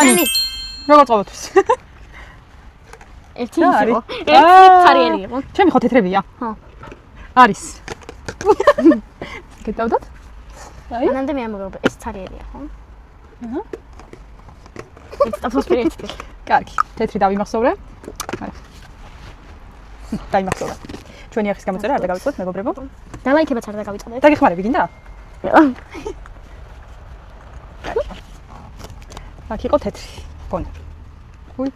ჩვენი როგორ წავთვის? ერთი იყო. ერთი თარიელი იყო. ჩემი ხო თეთრებია? ხო. არის. გეტავდათ? აი. მანამდე მე ამბობ, ეს თარიელია, ხო? აჰა. ეს სტაფოსფერი. კარგი. თეთრი დავიმახსოვრე. აი. დაიმახსოვრე. ჩვენი ახის გამოწერა არ დაგავიწყოთ, მეგობრებო. დალაიქებაც არ დაგავიწყდეთ. დაგეხმარები გინდა? აქ იყო თეთრი. გონი. უი.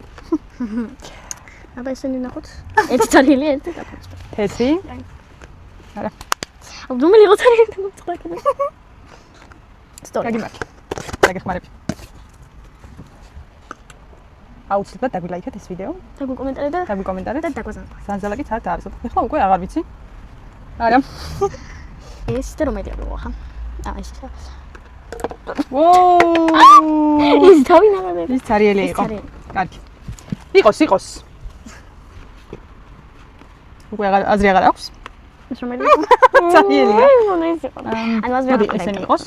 აბა ესენი ნახოთ. ერთი თარიელი, ერთი სტაფოსფერი. თეთრი. არა. რომელი იყო თარიელი მოწყდა კიდე? სტორი. გაგიმართ. დაგეხმარები. აუცილებლად დაგვილაიქეთ ეს ვიდეო. დაგვიკომენტარეთ და დაგვიკომენტარეთ. და დაგვაზარდეთ. ზანზალაკიც არ არის. ეხლა უკვე აღარ ვიცი. არა. ეს და რომელი აქვს ხა? აა ეს. ვოუ! ის თავი ნახე. ის თარიელი იყო. კარგი. იყოს. უკვე აზრი აღარ აქვს. ეს რომელი იყო? თარიელია. ანუ აზრი აღარ აქვს. ესენი იყოს?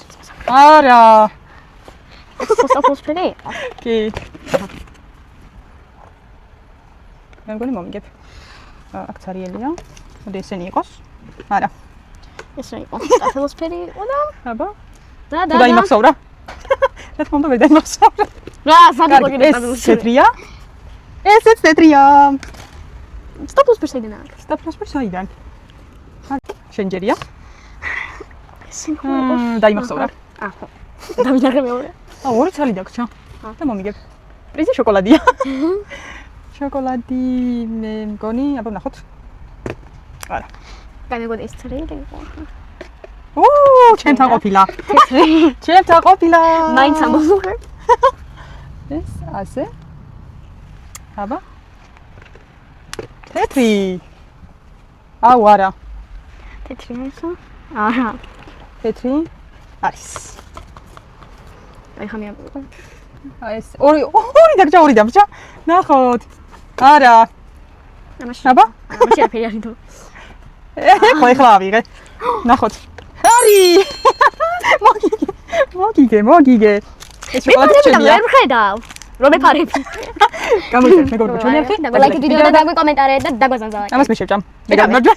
არა. ეს სტაფოსფერი? კი. მე მგონი მომიგებ. აქ თარიელია. მოდი ესენი იყოს? არა. ეს რა იყო? სტაფოსფერი იყო და აბა. და თუ დაიმახსოვრა? რა თქმა უნდა, ვერ დაიმახსოვრა. რა, საგიგო კიდე ეს თეთრია? ესეც თეთრია. სტაფოსფერი საიდან აქვს? სტაფოსფერი საიდან? შენ ჯერია? ეს იყო. დაიმახსოვრა. აჰა. დავინახე მეორე. ორი ცალი დაგჭა. და მომიგებ. პრიზი შოკოლადია. შოკოლადი მე მგონი, აბა ნახოთ. არა. გამიგოდი ეს თარიელი იყო. ჩემთან ყოფილა. ჩემთან ყოფილა. მაინც ამბობ. ეს ასე. აბა. თეთრი. აუ არა. თეთრი ესა? არა. თეთრი არის. აი ხამი ამბობ. ეს ორი დაგჭა, ორი დამჭა. ნახოთ. არა. ამაში. აბა. ამაში აფერი არის თუ. ეხლა ავიღე. ნახოთ. არის. მოგიგე. ეს შოკოლადი ჩემია. ვერ ვხედავ. რომ ეფარები. გამოიწევს მეგობრებო, ჩვენი არხი. დაგლაიქეთ ვიდეო და დაგვიკომენტარეთ და დაგვაზანზალეთ. ამას მე შევჭამ. მე გამარჯვე.